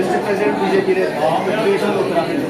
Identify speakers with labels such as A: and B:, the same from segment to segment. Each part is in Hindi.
A: डिस्ट्रिक्ट प्रेसिडेंट बीजेपी ने उत्तराखंड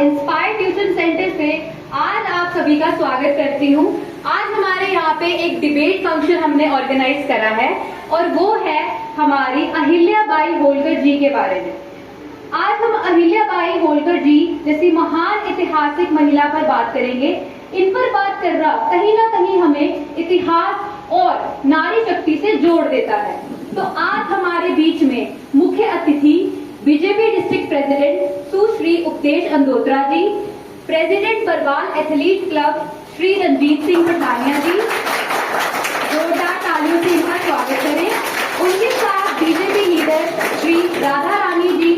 B: इंस्पायर ट्यूशन सेंटर से आज आप सभी का स्वागत करती हूँ। आज हमारे यहाँ पे एक डिबेट फंक्शन हमने ऑर्गेनाइज करा है और वो है हमारी अहिल्याबाई होलकर जी के बारे में। आज हम अहिल्याबाई होलकर जी जैसी महान ऐतिहासिक महिला पर बात करेंगे। इन पर बात करना कहीं ना कहीं हमें इतिहास और नारी शक्ति से जोड़ देता है। तो आज हमारे बीच में मुख्य अतिथि BJP district president Sushri Updesh Andotra ji, president Barwal athlete club Shri Ranjit Singh Pathania ji, जोरदार तालियों से इनका स्वागत करें। उनके साथ बीजेपी लीडर श्री राधा रानी जी,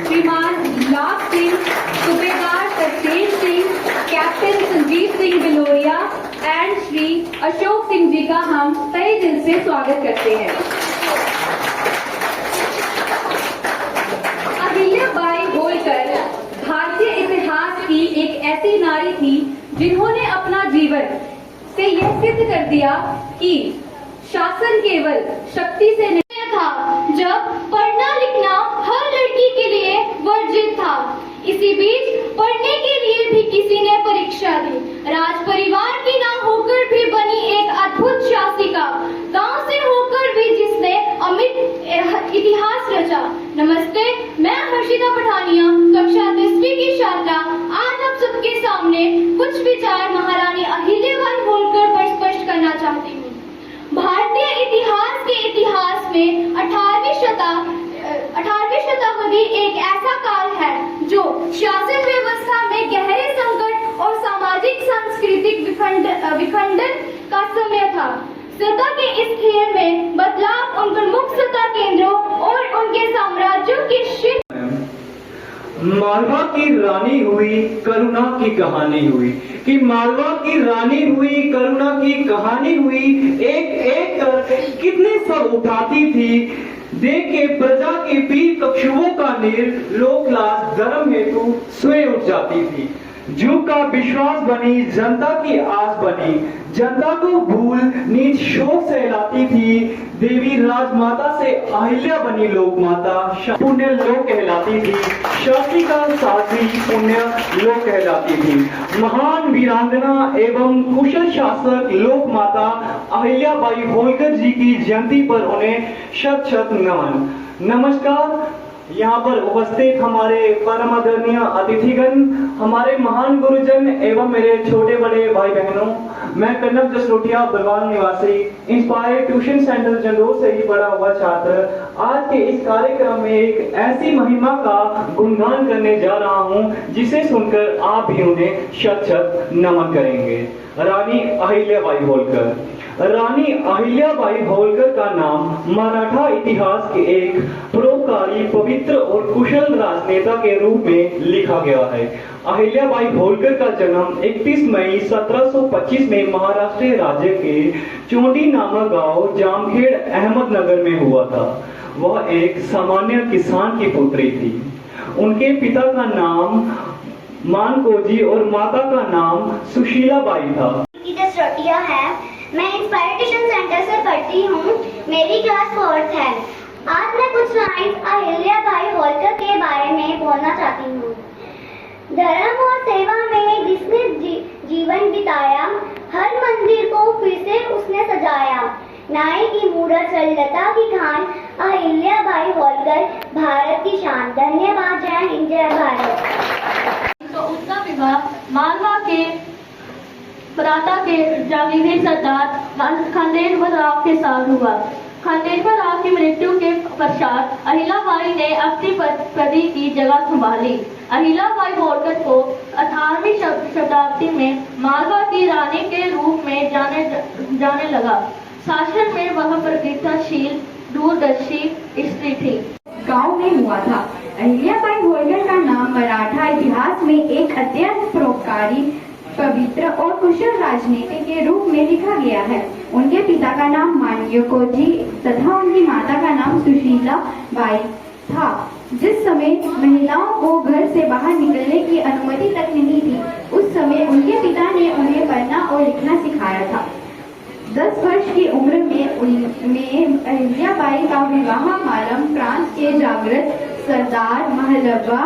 B: श्रीमान लाभ सिंह, सूबेदार तरसेम सिंह, कैप्टन संजीव सिंह बिलोरिया एंड श्री अशोक सिंह जी का हम तहे दिल से स्वागत करते हैं। अहिल्याबाई होलकर भारतीय इतिहास की एक ऐसी नारी थी जिन्होंने अपना जीवन से यह सिद्ध कर दिया कि शासन केवल शक्ति से नहीं था, जब पढ़ना लिखना हर लड़की के लिए वर्जित था। इसी बीच पढ़ने के लिए भी किसी ने परीक्षा दी। राज परिवार की ना होकर भी बनी एक अद्भुत शासिका, गांव से होकर भी जिसने अमिट इतिहास रचा। नमस्ते, मैं हर्षिता पठानिया, कक्षा 10वीं की छात्रा, आज आप सबके सामने कुछ विचार महारानी अहिल्याबाई होलकर पर स्पष्ट करना चाहती हूँ। भारतीय इतिहास के इतिहास में 18वीं शताब्दी एक ऐसा काल है जो शासन व्यवस्था में गहरे संकट और सामाजिक सांस्कृतिक विखंडन का समय था। सत्ता के इस खेल में बदलाव उन प्रमुख सत्ता केंद्रों और उनके साम्राज्यों के
C: मालवा की रानी हुई, करुणा की कहानी हुई। कि मालवा की रानी हुई, करुणा की कहानी हुई। एक एक कर कितने सब उठाती थी, देख के प्रजा के पीर कक्षुओं का नीर, लोक लाज धर्म हेतु स्वयं उठ जाती थी। जुग का विश्वास बनी, जनता की आस बनी, जनता को भूल नीच शोक सहलाती थी। देवी राजमाता से अहिल्या बनी लोक माता, पुण्य लोक कहलाती थी। शासिका साध्वी पुण्य लोक कहलाती थी। महान वीरांगना एवं कुशल शासक लोक माता अहिल्याबाई होलकर जी की जयंती पर उन्हें शत शत नमन। नमस्कार। यहाँ पर उपस्थित हमारे परम आदरणीय अतिथिगण, हमारे महान गुरुजन एवं मेरे छोटे बड़े भाई बहनों, मैं कनक जसरोटिया बरवाल निवासी, इंस्पायर ट्यूशन सेंटर जंडोर से ही पढ़ा हुआ छात्र, आज के इस कार्यक्रम में एक ऐसी महिमा का गुणगान करने जा रहा हूँ जिसे सुनकर आप भी उन्हें शत शत नमन करेंगे। रानी अहिल्याबाई होलकर। रानी अहिल्याबाई होलकर का नाम मराठा इतिहास के एक परोपकारी, पवित्र और कुशल राजनेता के रूप में लिखा गया है। अहिल्याबाई होलकर का जन्म 31 मई 1725 में महाराष्ट्र राज्य के चोंडी नामक गांव जामखेड़ अहमदनगर में हुआ था। वह एक सामान्य किसान की पुत्री थी। उनके पिता का नाम मानकोजी और माता का नाम सुशीलाबाई था।
D: है, मैं इंस्पायर ट्यूशन सेंटर से पढ़ती हूँ। मेरी क्लास 4th है। आज मैं कुछ लाइन्स अहिल्याबाई होलकर के बारे में बोलना चाहती हूँ। धर्म और सेवा में जिसने जीवन बिताया, हर मंदिर को फिर से उसने सजाया। नारी की मूरत सरलता की खान अहिल्याबाई होलकर, भारत की शान। धन्यवाद। जय हिंद, जय भारत।
B: तो उसका विवाह मालवा के मराठा के जागीरदार सरदार खांडेश्वर राव के साथ हुआ। खांडेश्वर राव की मृत्यु के पश्चात अहिल्याबाई ने अपनी पति की जगह संभाली। अहिल्याबाई होलकर को 18वीं शताब्दी में मालवा की रानी के रूप में जाने लगा। शासन में वह प्रगतिशील, दूरदर्शी स्त्री थी। गांव
E: में हुआ था। अहिल्याबाई होलकर का नाम मराठा इतिहास में एक अत्यंत परोपकारी, पवित्र और कुशल राजनीतिक के रूप में लिखा गया है। उनके पिता का नाम मान्यकोजी तथा उनकी माता का नाम सुशीला बाई था। जिस समय महिलाओं को घर से बाहर निकलने की अनुमति तक नहीं थी, उस समय उनके पिता ने उन्हें पढ़ना और लिखना सिखाया था। 10 वर्ष की उम्र में अहिल्याबाई का विवाह मालम प्रांत के जागृत सरदार महलबा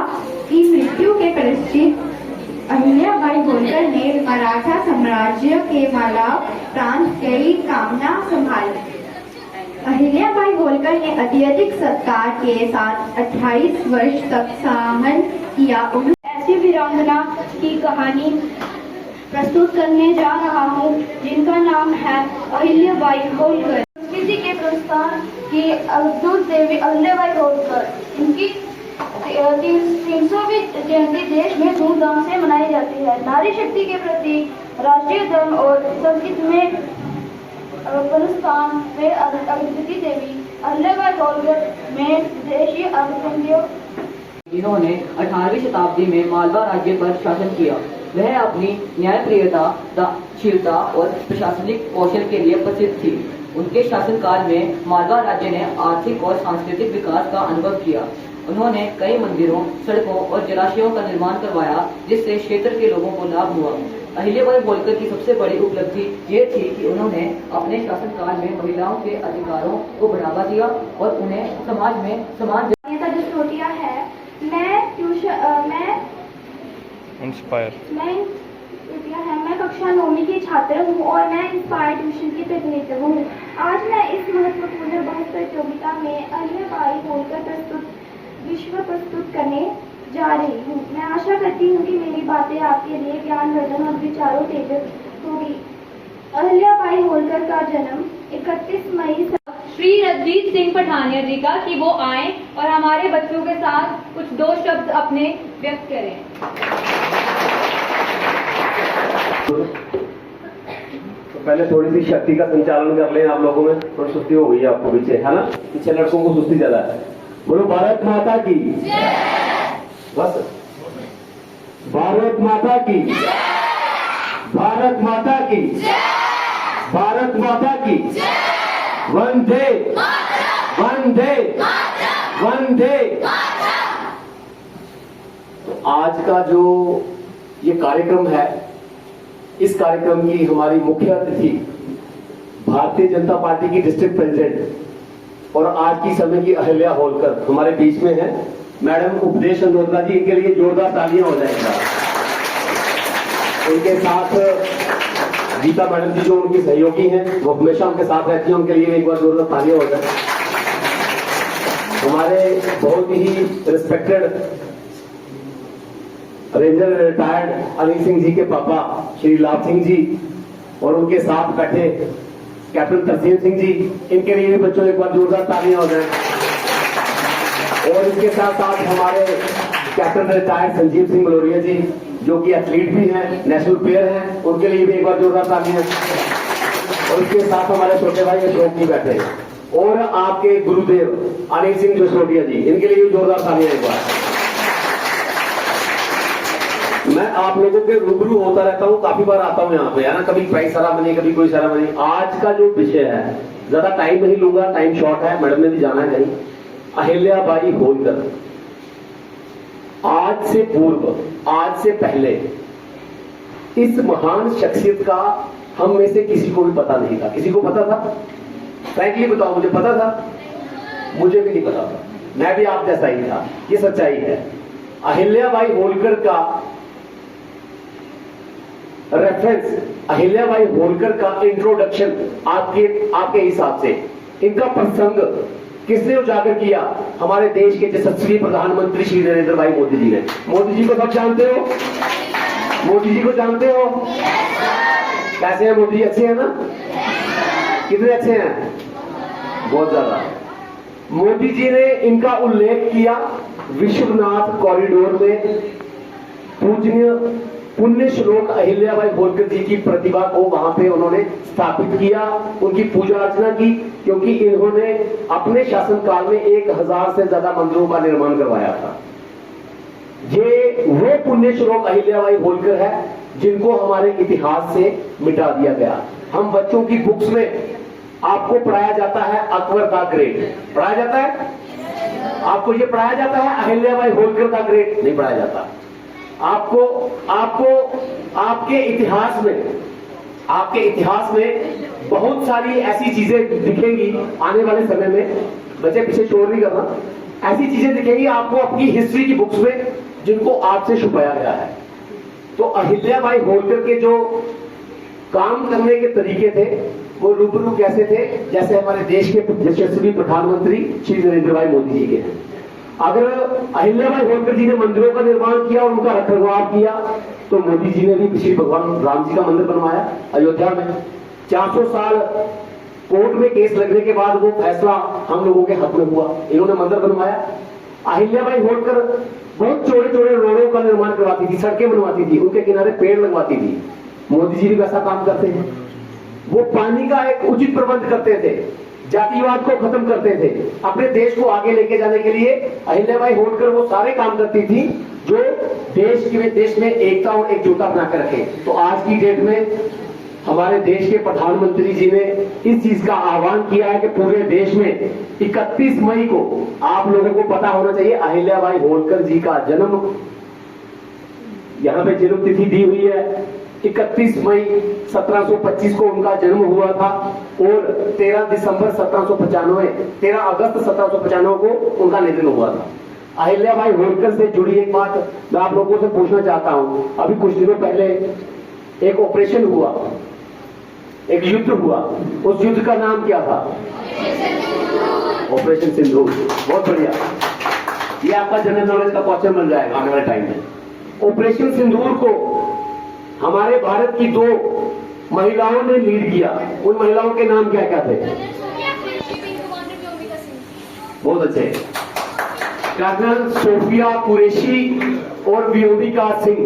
E: की मृत्यु के पश्चात अहिल्याबाई होलकर ने मराठा साम्राज्य के मालवा प्रांत की कामना संभाली। अहिल्याबाई होलकर ने अत्यधिक सत्कार के साथ 28 वर्ष तक सहन किया। ऐसी वीरांगना की कहानी प्रस्तुत करने जा रहा हूँ जिनका नाम है अहिल्याबाई होलकर। संस्कृति के प्रस्थान की अवधूत देवी अहिल्याबाई होलकर, इनकी 300वीं जयंती देश में धूमधाम से मनाई जाती है। नारी शक्ति के प्रति राष्ट्रीय धर्म और संस्कृति में प्रस्थान में अद्वितीय देवी अहिल्याबाई होलकर में देशीय अभिव्यक्तियों।
F: इन्होंने 18वीं शताब्दी में मालवा राज्य पर शासन किया। वह अपनी न्यायप्रियता, दानशीलता और प्रशासनिक कौशल के लिए प्रसिद्ध थी। उनके शासनकाल में मालवा राज्य ने आर्थिक और सांस्कृतिक विकास का अनुभव किया। उन्होंने कई मंदिरों, सड़कों और जलाशयों का निर्माण करवाया, जिससे क्षेत्र के लोगों को लाभ हुआ। अहिल्याबाई होलकर की सबसे बड़ी उपलब्धि ये थी कि उन्होंने अपने शासनकाल में महिलाओं के अधिकारों को बढ़ावा दिया और उन्हें समाज में समान
E: का जो छोटिया है, मैं कक्षा 9वीं की छात्र हूँ और मैं इंस्पायर ट्यूशन की प्रतिनिधि हूँ। आज मैं इस महत्वपूर्ण बहस प्रतियोगिता में अहिल्याबाई होलकर विश्व प्रस्तुत करने जा रही हूँ। मैं आशा करती हूँ कि मेरी बातें आपके लिए ज्ञानवर्धन और विचारों तेजक होगी। अहिल्याबाई होलकर का जन्म 31 मई
B: श्री रजनीत सिंह पठानिया जी का कि वो आए और हमारे बच्चों के साथ कुछ 2 शब्द अपने व्यक्त करें।
A: तो पहले थोड़ी सी शक्ति का संचालन कर लें आप लोगों में। थोड़ी सुस्ती हो गई है आपको पीछे, है ना? पीछे लड़कों को सुस्ती ज्यादा है। बोलो भारत माता की बस। भारत माता की, भारत माता की, भारत माता की। वंदे वंदे वंदे। तो आज का जो ये कार्यक्रम है, इस कार्यक्रम की हमारी मुख्य अतिथि भारतीय जनता पार्टी की डिस्ट्रिक्ट प्रेसिडेंट और आज की समय की अहिल्या होलकर हमारे बीच में है। मैडम उपदेश अंदोदला जी, इनके लिए जोरदार तालियां हो जाएगा। उनके साथ गीता मैडम जी जो उनकी सहयोगी हैं, वो हमेशा उनके साथ रहती हैं, उनके लिए एक बार जोरदार तालियां हो जाए। हमारे बहुत ही respected ranger retired Anil Singh ji के पापा श्री लाभ सिंह जी और उनके साथ बैठे कैप्टन तरसीम सिंह जी, इनके लिए भी बच्चों एक बार जोरदार तालियां हो जाए। और इसके साथ साथ हमारे कैप्टन रिटायर्ड संजीव सिंह बलोरिया जी जो कि एथलीट भी हैं, नेशनल प्लेयर हैं, उनके लिए भी एक बार जोरदार तालियां। और इसके साथ हमारे छोटे भाई अशोक जी बैठे और आपके गुरुदेव अनिल सिंह जसरोटिया जी, इनके लिए भी जोरदार तालियां एक बार। मैं आप लोगों के रूबरू होता रहता हूँ, काफी बार आता हूँ यहाँ पे, है ना? कभी प्राइज सेरेमनी, कभी कोई सेरेमनी। आज का जो विषय है, ज्यादा टाइम नहीं लूंगा, टाइम शॉर्ट है, मैडम ने भी जाना है कहीं। अहिल्याबाई होलकर आज से पूर्व, आज से पहले इस महान शख्सियत का हम में से किसी को भी पता नहीं था। किसी को पता था? फ्रैंकली बताओ, मुझे पता था? मुझे भी नहीं पता था, मैं भी आप जैसा ही था, ये सच्चाई है। अहिल्याबाई होलकर का रेफरेंस, अहिल्याबाई होलकर का इंट्रोडक्शन आपके हिसाब से इनका प्रसंग किसने उजागर किया? हमारे देश के यशस्वी प्रधानमंत्री श्री नरेंद्र भाई मोदी जी ने। मोदी जी को सब जानते हो? मोदी जी को जानते हो? कैसे हैं मोदी? अच्छे हैं ना? कितने अच्छे हैं? बहुत ज्यादा। मोदी जी ने इनका उल्लेख किया विश्वनाथ कॉरिडोर में पूजनीय पुण्य श्लोक अहिल्याबाई होलकर जी की प्रतिभा को वहां पे उन्होंने स्थापित किया, उनकी पूजा अर्चना की, क्योंकि इन्होंने अपने शासनकाल में 1000 से ज्यादा मंदिरों का निर्माण करवाया था। ये वो पुण्य श्लोक अहिल्याबाई होलकर है जिनको हमारे इतिहास से मिटा दिया गया। हम बच्चों की बुक्स में आपको पढ़ाया जाता है अकबर का ग्रेट, पढ़ाया जाता है, आपको ये पढ़ाया जाता है अहिल्याबाई होलकर का ग्रेट नहीं पढ़ाया जाता। आपको आपके इतिहास में बहुत सारी ऐसी चीजें दिखेंगी आने वाले समय में, बच्चे पीछे शोर नहीं करना, ऐसी चीजें दिखेंगी आपको अपनी हिस्ट्री की बुक्स में जिनको आपसे छुपाया गया है। तो अहिल्याबाई होलकर के जो काम करने के तरीके थे वो रूबरू कैसे थे, जैसे हमारे देश के यशस्वी प्रधानमंत्री श्री नरेंद्र भाई मोदी जी के हैं। अगर अहिल्याबाई होलकर जी ने मंदिरों का निर्माण किया और उनका रखरखाव किया, तो मोदी जी ने भी श्री भगवान राम जी का मंदिर बनवाया अयोध्या में। 400 साल कोर्ट में केस लगने के बाद वो फैसला हम लोगों के हक में हुआ, इन्होंने मंदिर बनवाया। अहिल्याबाई होलकर बहुत चौड़े चौड़े रोडों का निर्माण करवाती थी, सड़कें बनवाती थी, उनके किनारे पेड़ लगवाती थी। मोदी जी भी वैसा काम करते हैं। वो पानी का एक उचित प्रबंध करते थे, जातिवाद को खत्म करते थे, अपने देश को आगे लेके जाने के लिए अहिल्याबाई होलकर वो सारे काम करती थी जो देश में एकता और एकजुटता बना कर रखे। तो आज की डेट में हमारे देश के प्रधानमंत्री जी ने इस चीज का आह्वान किया है कि पूरे देश में 31 मई को आप लोगों को पता होना चाहिए अहिल्याबाई होलकर जी का जन्म, यहाँ पे जन्म तिथि दी हुई है 31 मई 1725 को उनका जन्म हुआ था और 13 दिसंबर 1795 13 अगस्त 1795 को उनका निधन हुआ था। अहिल्याबाई होलकर से जुड़ी एक बात मैं आप लोगों से पूछना चाहता हूं। अभी कुछ दिनों पहले एक ऑपरेशन हुआ, एक युद्ध हुआ, उस युद्ध का नाम क्या था? ऑपरेशन सिंदूर। बहुत बढ़िया, ये आपका जनरल नॉलेज का क्वेश्चन बन जाएगा आने वाले टाइम में। ऑपरेशन सिंदूर को हमारे भारत की 2 महिलाओं ने लीड किया, उन महिलाओं के नाम क्या क्या थे? बहुत अच्छे, कर्नल सोफिया कुरैशी और व्योमिका सिंह।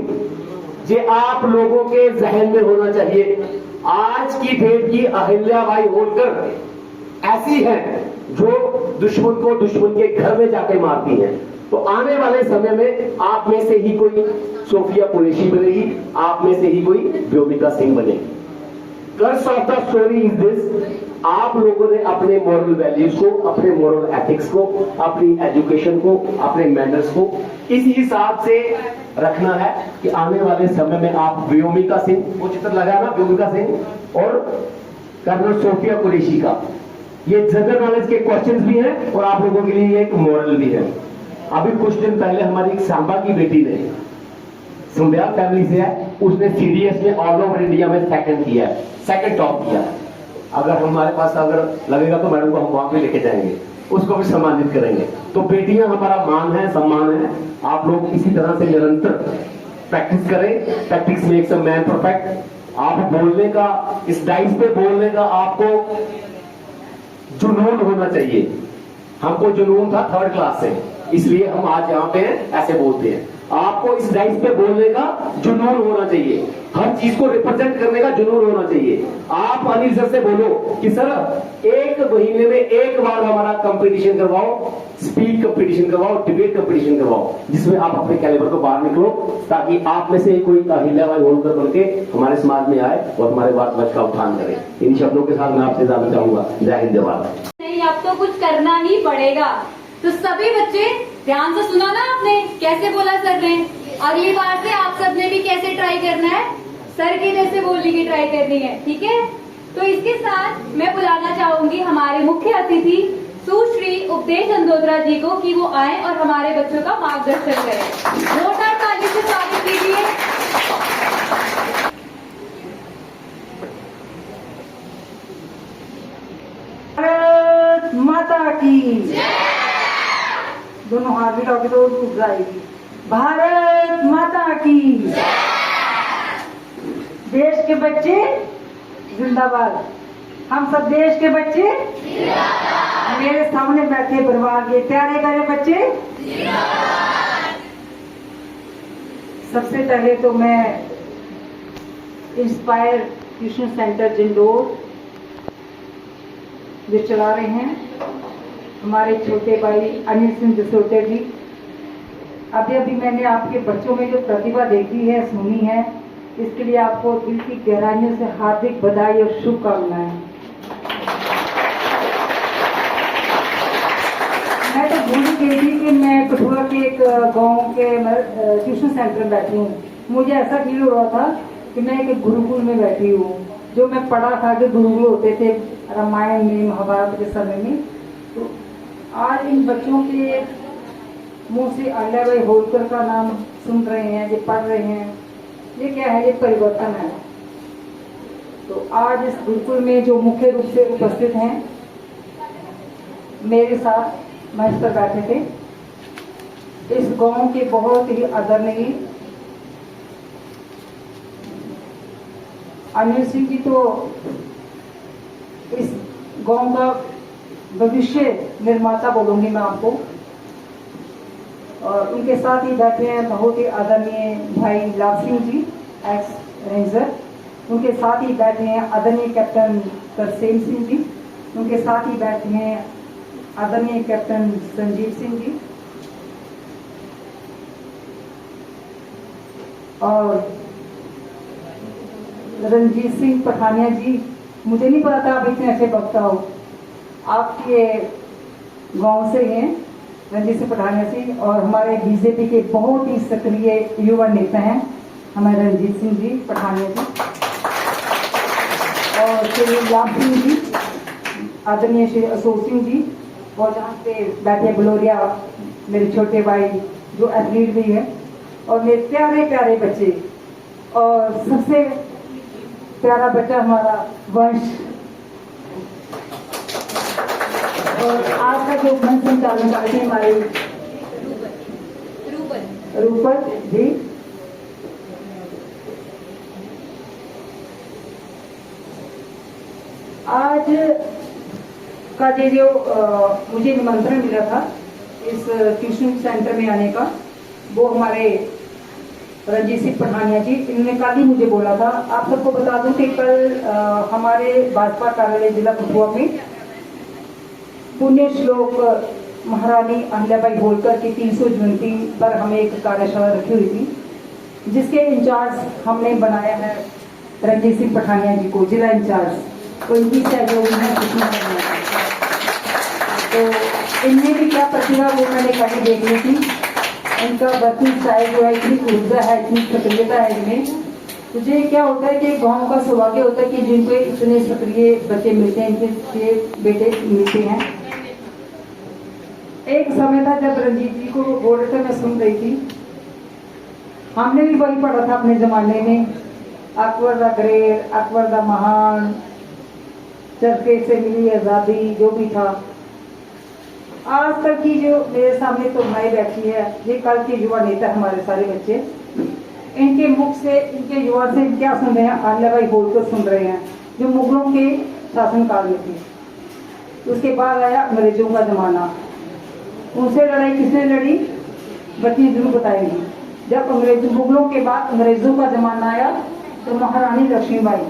A: ये आप लोगों के जहन में होना चाहिए, आज की डेट की अहिल्याबाई होलकर ऐसी है जो दुश्मन को दुश्मन के घर में जाके मारती है। तो आने वाले समय में आप में से ही कोई सोफिया कुरैशी बनेगी, आप में से ही कोई व्योमिका सिंह बनेगी। Crux of the story is this, आप लोगों ने अपने मॉरल वैल्यूज को, अपने मॉरल एथिक्स को, अपनी एजुकेशन को, अपने मैनर्स को इस हिसाब से रखना है कि आने वाले समय में आप व्योमिका सिंह, वो चित्र लगा ना व्योमिका सिंह और कर्नल सोफिया कुरैशी का, ये जनरल नॉलेज के क्वेश्चंस भी हैं और आप लोगों के लिए एक मॉरल भी है। अभी कुछ दिन पहले हमारी एक सांबा की बेटी ने, सुंदयाल फैमिली से है, उसने सीडीएस में ऑल ओवर इंडिया में सेकंड किया है, सेकंड टॉप किया है। अगर हमारे पास अगर लगेगा तो मैडम को हम वहां पे लेके जाएंगे, उसको भी सम्मानित करेंगे। तो बेटियां हमारा मान है, सम्मान है। आप लोग इसी तरह से निरंतर प्रैक्टिस करें, practice makes a man perfect. आप बोलने का, इस डाइस पे बोलने का आपको जुनून होना चाहिए। हमको जुनून था 3rd क्लास से, इसलिए हम आज यहाँ पे ऐसे बोलते हैं। आपको इस डाइस पे बोलने का जुनून होना चाहिए, हर चीज को रिप्रेजेंट करने का जुनून होना चाहिए। आप अनिल सर से बोलो कि सर 1 महीने में 1 बार हमारा कंपटीशन करवाओ, स्पीच कंपटीशन करवाओ, डिबेट कंपटीशन करवाओ, जिसमें आप अपने कैलिबर को बाहर निकलो, ताकि आप में से कोई अहिल्याबाई होलकर बनके हमारे समाज में आए और हमारे बात का उत्थान करे। इन शब्दों के साथ मैं आपसे जाना चाहूंगा। जय हिंद, जय भारत।
B: नहीं, अब तो कुछ करना ही पड़ेगा। तो सभी बच्चे ध्यान से सुना ना आपने कैसे बोला सर ने? अगली बार से आप सबने भी कैसे ट्राई करना है? सर के जैसे बोलने की ट्राई करनी है, ठीक है? तो इसके साथ मैं बुलाना चाहूंगी हमारे मुख्य अतिथि सुश्री उपदेश अंदोत्रा जी को कि वो आए और हमारे बच्चों का मार्गदर्शन करें। जोरदार ताली से स्वागत कीजिए।
G: भारत माता की दोनों हाथ मिलाओगे तो डूब जाएगी। भारत माता की, देश के बच्चे जिंदाबाद। हम सब देश के बच्चे, मेरे सामने बैठे परिवार के प्यारे प्यारे बच्चे, सबसे पहले तो मैं इंस्पायर ट्यूशन सेंटर जिंदौर जो चला रहे हैं हमारे छोटे भाई अनिल सिंह जसोटे जी। अभी अभी मैंने आपके बच्चों में जो प्रतिभा देखी है, सुनी है, इसके लिए आपको दिल की गहराइयों से हार्दिक बधाई और शुभकामनाएं। मैं तो भूल गई थी कि मैं कठुआ के एक गांव के ट्यूशन सेंटर में बैठी हूँ। मुझे ऐसा फील हो रहा था कि मैं एक गुरुकुल में बैठी हूँ। जो मैं पढ़ा था कि गुरुकुल होते थे रामायण में, महाभारत के समय में, तो आज इन बच्चों के मुंह से अहिल्याबाई होलकर का नाम सुन रहे हैं, ये पढ़ रहे हैं, ये क्या है? ये परिवर्तन है। तो आज इस गुरुकुल में जो मुख्य रूप से उपस्थित हैं, मेरे साथ मंच पर बैठे थे, इस गांव के बहुत ही आदरणीय अनिल सिंह जी, तो इस गांव का भविष्य निर्माता बोलूंगी मैं आपको। और उनके साथ ही बैठे हैं बहुत ही आदरणीय भाई लाभ सिंह जी, एक्स रेंजर। उनके साथ ही बैठे हैं आदरणीय कैप्टन तरसेम सिंह जी। उनके साथ ही बैठे हैं आदरणीय कैप्टन संजीव सिंह जी। और रंजीत सिंह पठानिया जी। मुझे नहीं पता था आप इतने अच्छे वक्ता हो। आपके गांव से हैं रंजीत सिंह पठानिया सिंह, और हमारे बीजेपी के बहुत ही सक्रिय युवा नेता हैं हमारे रंजीत सिंह जी पठानिया जी। और श्री लाभ सिंह जी, आदरणीय श्री अशोक सिंह जी, और जहाँ पे बैठे बलोरिया मेरे छोटे भाई जो एथलीट भी है, और मेरे प्यारे प्यारे बच्चे, और सबसे प्यारा बच्चा हमारा वंश। और आज का जो मंच संचालन करते हैं हमारे रूपल जी। आज का जो मुझे निमंत्रण मिला था इस ट्यूशन सेंटर में आने का, वो हमारे रंजीत सिंह पठानिया जी, इन्होंने कल ही मुझे बोला था। आप सबको बता दूं कि कल हमारे भाजपा कार्यालय जिला कठुआ में पुण्य श्लोक महारानी अहिल्याबाई होलकर की 300 जयंती पर हमें एक कार्यशाला रखी हुई थी, जिसके इंचार्ज हमने बनाया है रंजीत सिंह पठानिया जी को, जिला इंचार्ज। तो इनकी सहयोगी है तो इनमें भी क्या प्रतिभा वो मैंने कहीं देख ली थी। इनका वर्किंग स्टाइल जो है, इतनी ऊर्जा है, इतनी सक्रियता है इनमें। तुझे क्या होता है कि गांव का सौभाग्य होता है कि जिनको इतने सक्रिय बच्चे मिलते हैं, इनके बेटे मिलते हैं। एक समय था जब रंजीत जी को बोल रहे थे, मैं सुन रही थी। हमने भी वही पढ़ा था अपने जमाने में, Akbar the great, Akbar the महान, चरखे से मिली आजादी, जो भी था। आज तक की जो मेरे सामने तो भाई बैठी है, ये कल के युवा नेता हमारे सारे बच्चे, इनके मुख से, इनके युवा से क्या सुन रहे हैं? अहिल्याबाई होलकर सुन रहे हैं, जो मुगलों के शासनकाल में थी। उसके बाद आया अंग्रेजों का जमाना। उनसे लड़ाई किसने लड़ी? बच्ची जरूर बताएंगी। जब मुगलों के बाद अंग्रेजों का जमाना आया तो महारानी लक्ष्मीबाई,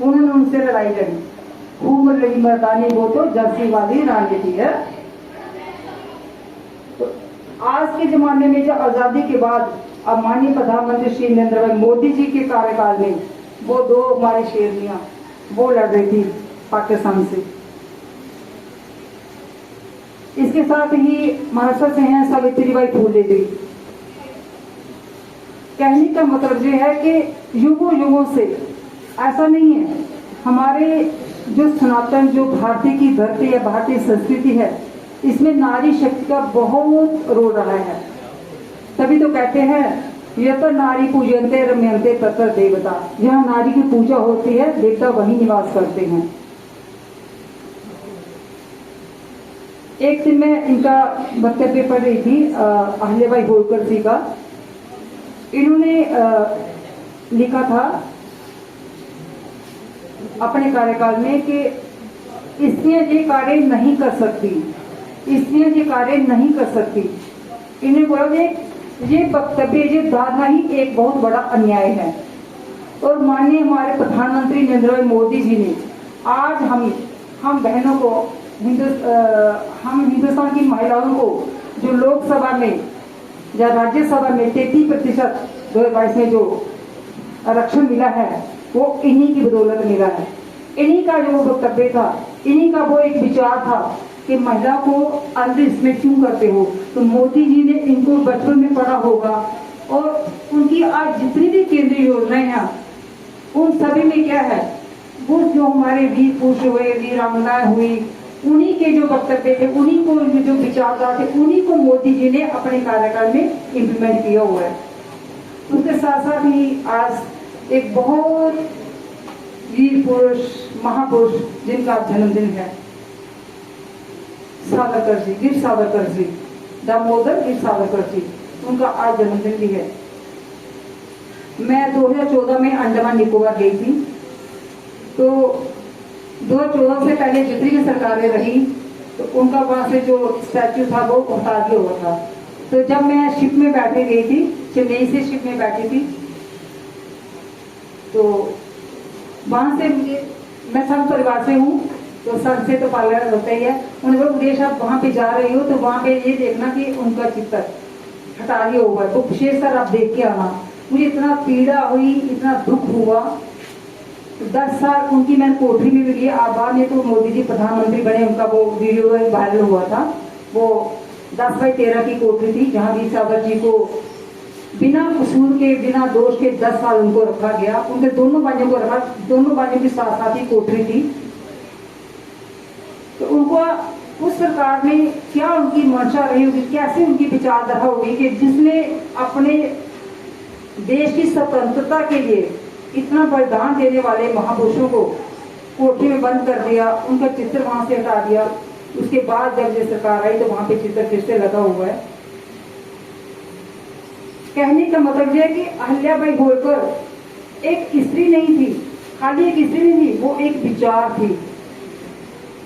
G: उन्होंने उनसे लड़ाई लड़ी। खूब लड़ी मर्दानी, वो तो झांसी वाली रानी थी है। तो आज के जमाने में जब आजादी के बाद अब माननीय प्रधानमंत्री श्री नरेंद्र भाई मोदी जी के कार्यकाल में वो दो हमारी शेरनियां वो लड़ रही थी पाकिस्तान से। इसके साथ ही महाराष्ट्र से हैं सावित्रीबाई फुले जी। कहने का मतलब ये है कि युगों युगों से ऐसा नहीं है, हमारे जो सनातन, जो भारतीय की धरती है, भारतीय संस्कृति है, इसमें नारी शक्ति का बहुत रोल रहा है। तभी तो कहते हैं यह तो नारी पूजनते रम्यंते तत्र देवता, जहाँ नारी की पूजा होती है देवता वहीं निवास करते हैं। एक दिन मैं इनका वक्तव्य पढ़ रही थी अहिल्याबाई होलकर जी का। इन्होंने लिखा था अपने कार्यकाल में कि स्त्रियां ये कार्य नहीं कर सकती, स्त्रियां ये कार्य नहीं कर सकती। इन्हें बोला ये वक्तव्य, ये धारणा ही एक बहुत बड़ा अन्याय है। और माननीय हमारे प्रधानमंत्री नरेंद्र भाई मोदी जी ने आज हम बहनों को हम हिंदुस्तान की महिलाओं को जो लोकसभा में या राज्यसभा में 33% 2022 में जो आरक्षण मिला है वो इन्हीं की बदौलत मिला है। इन्हीं का जो वक्तव्य था, इन्हीं का वो एक विचार था कि महिला को अंदर इसमें क्यों करते हो। तो मोदी जी ने इनको बचपन में पढ़ा होगा और उनकी आज जितनी भी केंद्रीय योजनाएं हैं उन सभी में क्या है, वो जो हमारे वीर पुरुष हुए, वीरांगनाएं हुई, उन्हीं के जो वक्तव्य थे, उन्हीं को जो विचारधारा थे, उन्हीं को मोदी जी ने अपने कार्यकाल में इम्प्लीमेंट किया हुआ है। उसके साथ साथ ही आज एक बहुत वीर पुरुष, महापुरुष जिनका जन्मदिन है, सावरकर जी, वीर सावरकर जी, दामोदर वीर सावरकर जी, उनका आज जन्मदिन भी है। मैं 2014 में अंडमान निकोबार गई थी, तो 2014 से पहले जितनी भी सरकारें रही तो उनका वहां से जो स्टैच्यू था वो उतार दिया हुआ था। तो जब मैं शिप में बैठे गई थी, चेन्नई से शिप में बैठी थी, तो वहां से मैं संघ परिवार से हूँ, तो संघ से तो पालन होता ही है। उन्होंने बोला उदेश आप वहां पे जा रही हो तो वहां पे ये देखना कि उनका चित्र हटा दिया हुआ है, तो विशेष कर आप देख के आना। मुझे इतना पीड़ा हुई, इतना दुख हुआ। 10 साल उनकी मैंने कोठरी में भी ली। आबाद में तो मोदी जी प्रधानमंत्री बने, उनका वो वीडियो वायरल हुआ था। वो 10/13 की कोठरी थी जहाँ वीर सावर जी को बिना कसूर के, बिना दोष के 10 साल उनको रखा गया। उनके दोनों भाइयों को रखा, दोनों भाइयों की साथ साथ ही कोठरी थी। तो उनको उस सरकार में क्या उनकी मंशा रही होगी, कैसे उनकी विचारधारा होगी कि जिसने अपने देश की स्वतंत्रता के लिए इतना बलिदान देने वाले महापुरुषों को कोठरी में बंद कर दिया, उनका चित्र वहां से हटा दिया। उसके बाद जब ये सरकार आई तो वहां पे चित्र फिर से लगा हुआ है। कहने का मतलब यह है कि अहिल्याबाई होलकर एक स्त्री नहीं थी, खाली एक स्त्री नहीं थी, वो एक विचार थी।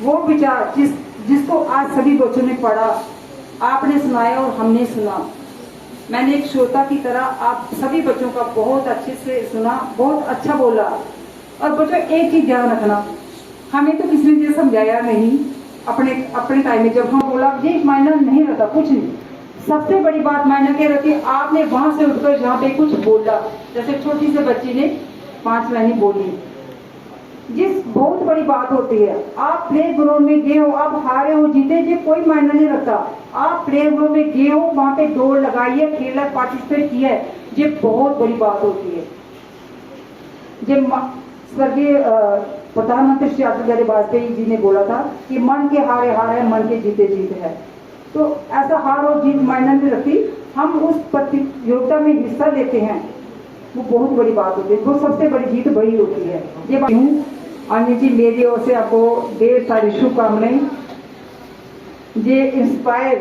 G: वो विचार जिसको आज सभी बच्चों ने पढ़ा, आपने सुनाया और हमने सुना। मैंने एक श्रोता की तरह आप सभी बच्चों का बहुत अच्छे से सुना, बहुत अच्छा बोला। और बच्चों एक चीज ध्यान रखना, हमें तो किसी ने समझाया नहीं अपने टाइम में, जब हम बोला ये मायना नहीं रहता कुछ नहीं। सबसे बड़ी बात मायना क्या रहती है, आपने वहां से उठकर जहाँ पे कुछ बोला, जैसे छोटी से बच्ची ने 5 लाइनें बोली, जिस बहुत बड़ी बात होती है। आप प्ले ग्राउंड में गए हो, आप हारे हो जीते, ये कोई मायना नहीं रखता। आप प्ले ग्राउंड में गए हो, वहां पे दौड़ लगाई है, खेला, पार्टिसिपेट किया है, ये बहुत बड़ी बात होती है। ये स्वर्गीय प्रधानमंत्री श्री अटल बिहारी वाजपेयी जी ने बोला था कि मन के हारे हार है, मन के जीते जीत है। तो ऐसा हार और जीत मायना नहीं रखती। हम उस प्रतियोगिता में हिस्सा लेते हैं, वो बहुत बड़ी बात होती है, वो सबसे बड़ी जीत वही होती है। ये बात हूँ। अन्य जी मेरी ओर से आपको ढेर सारी शुभकामनाएं। ये इंस्पायर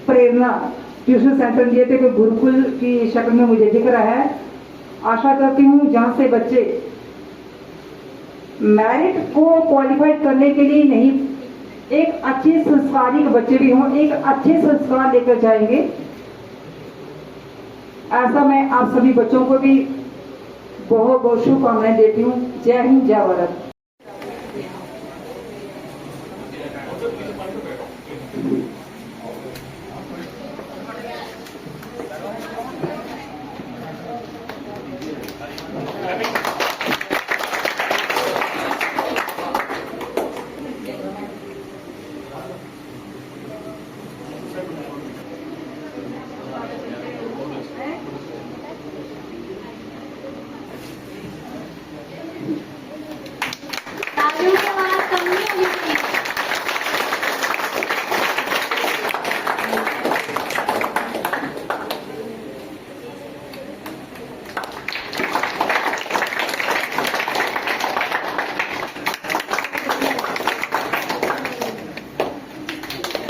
G: प्रेरणा ट्यूशन सेंटर ये तो कोई गुरुकुल की शक्ल में मुझे दिख रहा है। आशा करती हूँ जहाँ से बच्चे मेरिट को क्वालिफाइड करने के लिए नहीं, एक अच्छे संस्कारिक बच्चे भी हों, एक अच्छे संस्कार लेकर जाएंगे। ऐसा मैं आप सभी बच्चों को भी बहुत बहुत शुभकामनाएं देती हूँ। जय हिंद, जय भारत।
B: तालियों की आवाज कम नहीं होनी चाहिए।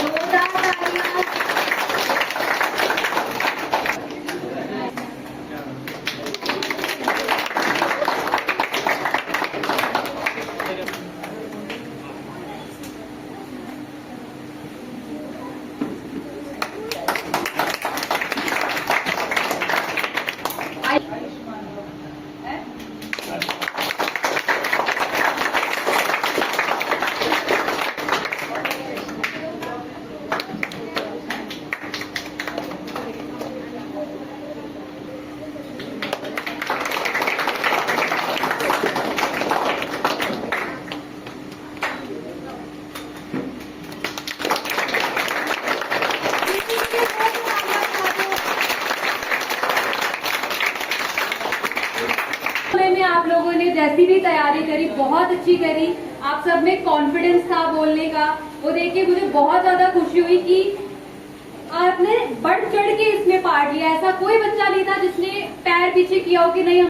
B: जोरदार तालियां। में आप लोगों ने जैसी भी तैयारी करी बहुत अच्छी करी। आप सब में कॉन्फिडेंस था बोलने का, वो देख के मुझे बहुत ज्यादा खुशी हुई कि आपने बढ़ चढ़ के इसमें पार्ट लिया। ऐसा कोई बच्चा नहीं था जिसने पैर पीछे किया हो कि नहीं